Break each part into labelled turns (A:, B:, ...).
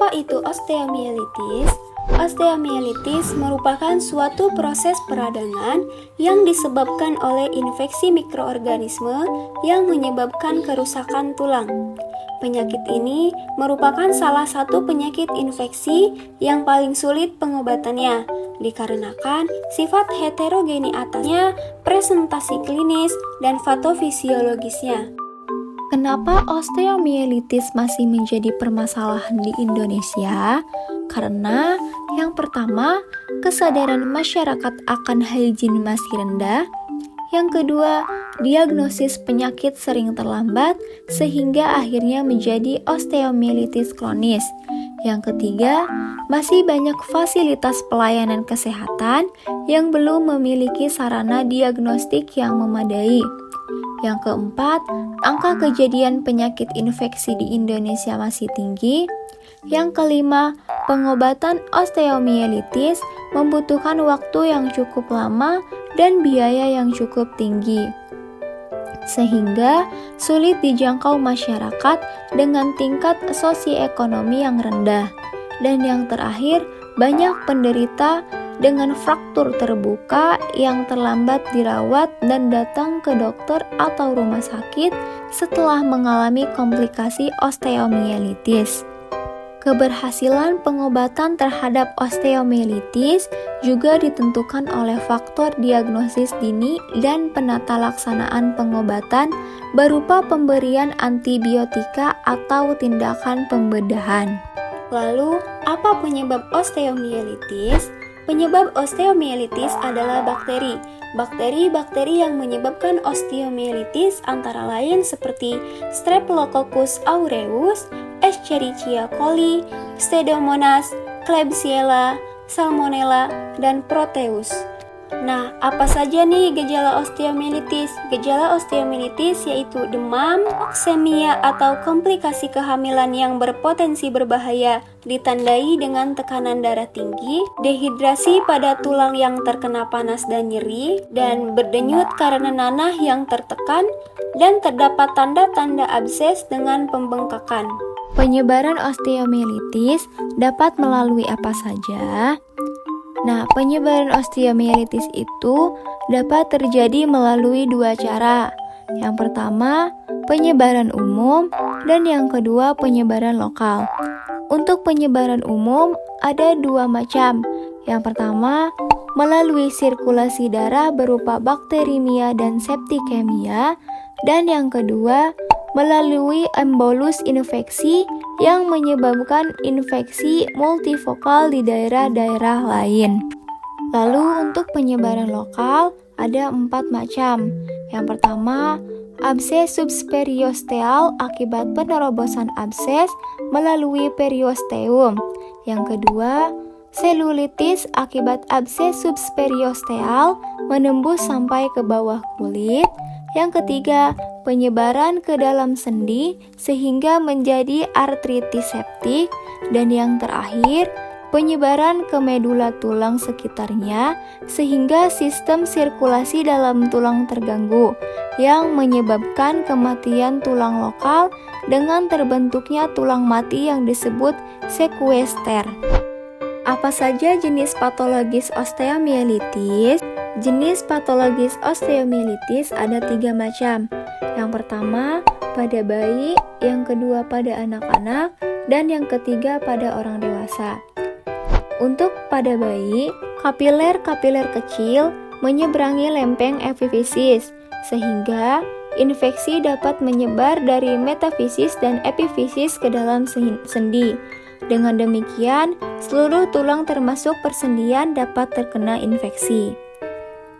A: Apa itu osteomielitis? Osteomielitis merupakan suatu proses peradangan yang disebabkan oleh infeksi mikroorganisme yang menyebabkan kerusakan tulang. Penyakit ini merupakan salah satu penyakit infeksi yang paling sulit pengobatannya, dikarenakan sifat heterogenitasnya, presentasi klinis, dan patofisiologisnya.
B: Kenapa osteomielitis masih menjadi permasalahan di Indonesia? Karena yang pertama, kesadaran masyarakat akan hygiene masih rendah. Yang kedua, diagnosis penyakit sering terlambat sehingga akhirnya menjadi osteomielitis kronis. Yang ketiga, masih banyak fasilitas pelayanan kesehatan yang belum memiliki sarana diagnostik yang memadai. Yang keempat, angka kejadian penyakit infeksi di Indonesia masih tinggi. Yang kelima, pengobatan osteomielitis membutuhkan waktu yang cukup lama dan biaya yang cukup tinggi, sehingga sulit dijangkau masyarakat dengan tingkat sosioekonomi yang rendah. Dan yang terakhir, banyak penderita dengan fraktur terbuka yang terlambat dirawat dan datang ke dokter atau rumah sakit setelah mengalami komplikasi osteomielitis. Keberhasilan pengobatan terhadap osteomielitis juga ditentukan oleh faktor diagnosis dini dan penata laksanaan pengobatan berupa pemberian antibiotika atau tindakan pembedahan.
A: Lalu, apa penyebab osteomielitis? Penyebab osteomielitis adalah bakteri. Bakteri-bakteri yang menyebabkan osteomielitis antara lain seperti Streptococcus aureus, Escherichia coli, Pseudomonas, Klebsiella, Salmonella, dan Proteus. Nah, apa saja nih gejala osteomielitis? Gejala osteomielitis yaitu demam, oksemia atau komplikasi kehamilan yang berpotensi berbahaya, ditandai dengan tekanan darah tinggi, dehidrasi pada tulang yang terkena panas dan nyeri, dan berdenyut karena nanah yang tertekan, dan terdapat tanda-tanda abses dengan pembengkakan.
B: Penyebaran osteomielitis dapat melalui apa saja? Nah, penyebaran osteomielitis itu dapat terjadi melalui dua cara. Yang pertama, penyebaran umum, dan yang kedua, penyebaran lokal. Untuk penyebaran umum, ada dua macam. Yang pertama, melalui sirkulasi darah berupa bakterimia dan septikemia, dan yang kedua, melalui embolus infeksi yang menyebabkan infeksi multifokal di daerah-daerah lain. Lalu untuk penyebaran lokal ada 4 macam. Yang pertama, abses subperiosteal akibat penerobosan abses melalui periosteum. Yang kedua, selulitis akibat abses subperiosteal menembus sampai ke bawah kulit. Yang ketiga, penyebaran ke dalam sendi sehingga menjadi artritis septik. Dan yang terakhir, penyebaran ke medula tulang sekitarnya sehingga sistem sirkulasi dalam tulang terganggu yang menyebabkan kematian tulang lokal dengan terbentuknya tulang mati yang disebut sekuester. Apa saja jenis patologis osteomielitis? Jenis patologis osteomielitis ada 3 macam. Yang pertama pada bayi, yang kedua pada anak-anak, dan yang ketiga pada orang dewasa. Untuk pada bayi, kapiler-kapiler kecil menyeberangi lempeng epifisis, sehingga infeksi dapat menyebar dari metafisis dan epifisis ke dalam sendi. Dengan demikian, seluruh tulang termasuk persendian dapat terkena infeksi.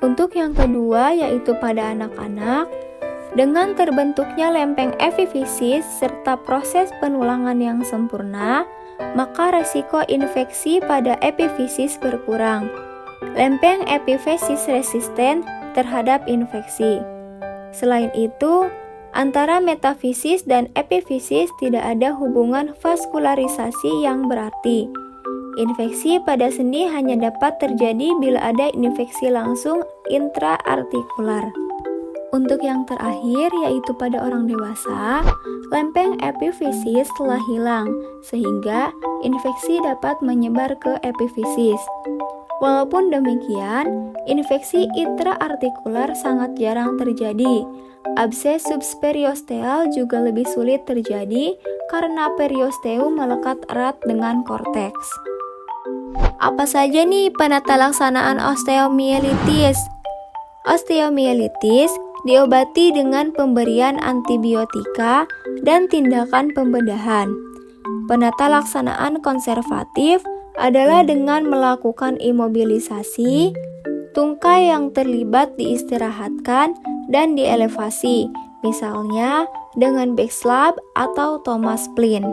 B: Untuk yang kedua, yaitu pada anak-anak, dengan terbentuknya lempeng epifisis serta proses penulangan yang sempurna, maka resiko infeksi pada epifisis berkurang. Lempeng epifisis resisten terhadap infeksi. Selain itu, antara metafisis dan epifisis tidak ada hubungan vaskularisasi yang berarti. Infeksi pada sendi hanya dapat terjadi bila ada infeksi langsung intraartikular. Untuk yang terakhir, yaitu pada orang dewasa, lempeng epifisis telah hilang, sehingga infeksi dapat menyebar ke epifisis. Walaupun demikian, infeksi intraartikular sangat jarang terjadi. Abses subperiosteal juga lebih sulit terjadi karena periosteum melekat erat dengan korteks. Apa saja nih penata laksanaan osteomielitis? Osteomielitis diobati dengan pemberian antibiotika dan tindakan pembedahan. Penata laksanaan konservatif adalah dengan melakukan imobilisasi, tungkai yang terlibat diistirahatkan dan dielevasi, misalnya dengan backslab atau Thomas Splint,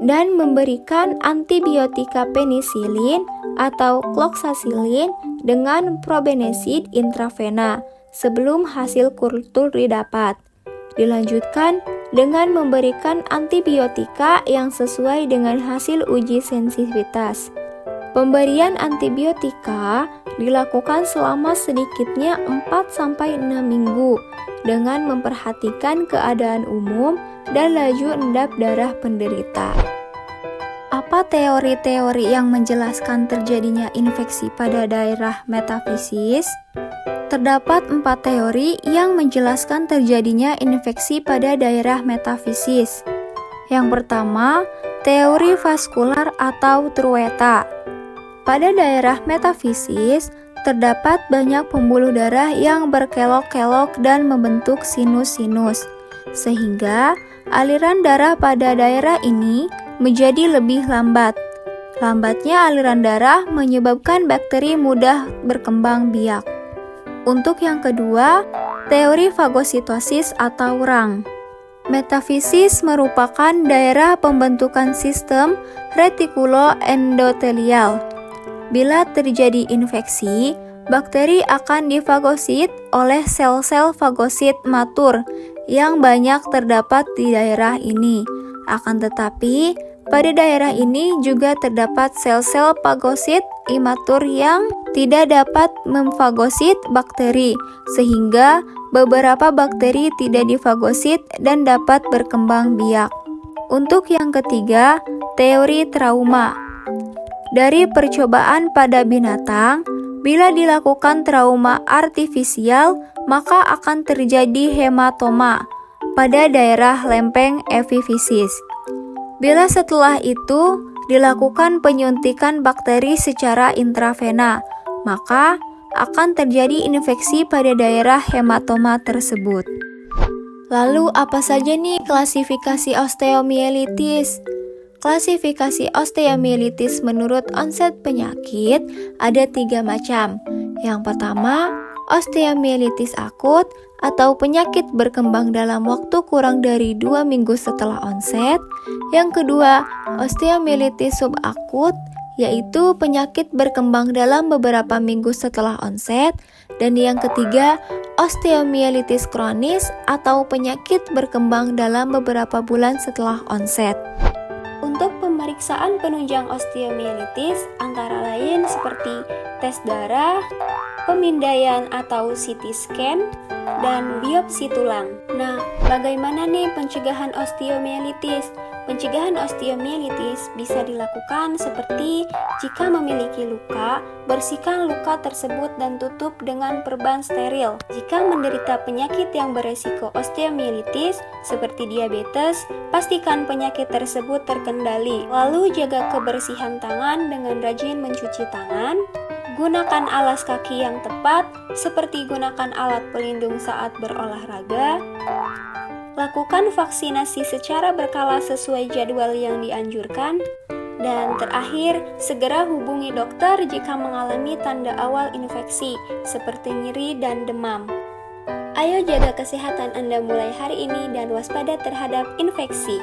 B: dan memberikan antibiotika penisilin atau cloxacillin dengan probenesid intravena sebelum hasil kultur didapat. Dilanjutkan dengan memberikan antibiotika yang sesuai dengan hasil uji sensitivitas. Pemberian antibiotika dilakukan selama sedikitnya 4-6 minggu dengan memperhatikan keadaan umum dan laju endap darah penderita. Apa teori-teori yang menjelaskan terjadinya infeksi pada daerah metafisis? Terdapat 4 teori yang menjelaskan terjadinya infeksi pada daerah metafisis. Yang pertama, teori vaskular atau trueta. Pada daerah metafisis, terdapat banyak pembuluh darah yang berkelok-kelok dan membentuk sinus-sinus, sehingga aliran darah pada daerah ini menjadi lebih lambat. Lambatnya aliran darah menyebabkan bakteri mudah berkembang biak. Untuk yang kedua, teori fagositosis atau rang. Metafisis merupakan daerah pembentukan sistem retikuloendotelial. Bila terjadi infeksi, bakteri akan difagosit oleh sel-sel fagosit matur yang banyak terdapat di daerah ini. Akan tetapi, pada daerah ini juga terdapat sel-sel fagosit imatur yang tidak dapat memfagosit bakteri, sehingga beberapa bakteri tidak difagosit dan dapat berkembang biak. Untuk yang ketiga, teori trauma. Dari percobaan pada binatang, bila dilakukan trauma artifisial, maka akan terjadi hematoma pada daerah lempeng epifisis. Bila setelah itu dilakukan penyuntikan bakteri secara intravena, maka akan terjadi infeksi pada daerah hematoma tersebut. Lalu apa saja nih klasifikasi osteomielitis? Klasifikasi osteomielitis menurut onset penyakit ada 3 macam. Yang pertama, osteomielitis akut atau penyakit berkembang dalam waktu kurang dari 2 minggu setelah onset. Yang kedua, osteomielitis subakut, yaitu penyakit berkembang dalam beberapa minggu setelah onset. Dan yang ketiga, osteomielitis kronis atau penyakit berkembang dalam beberapa bulan setelah onset. Untuk pemeriksaan penunjang osteomielitis antara lain seperti tes darah, pemindaian atau CT scan, dan biopsi tulang. Nah, bagaimana nih pencegahan osteomielitis? Pencegahan osteomielitis bisa dilakukan seperti jika memiliki luka, bersihkan luka tersebut dan tutup dengan perban steril. Jika menderita penyakit yang beresiko osteomielitis seperti diabetes, pastikan penyakit tersebut terkendali. Lalu jaga kebersihan tangan dengan rajin mencuci tangan. Gunakan alas kaki yang tepat, seperti gunakan alat pelindung saat berolahraga. Lakukan vaksinasi secara berkala sesuai jadwal yang dianjurkan. Dan terakhir, segera hubungi dokter jika mengalami tanda awal infeksi, seperti nyeri dan demam. Ayo jaga kesehatan Anda mulai hari ini dan waspada terhadap infeksi.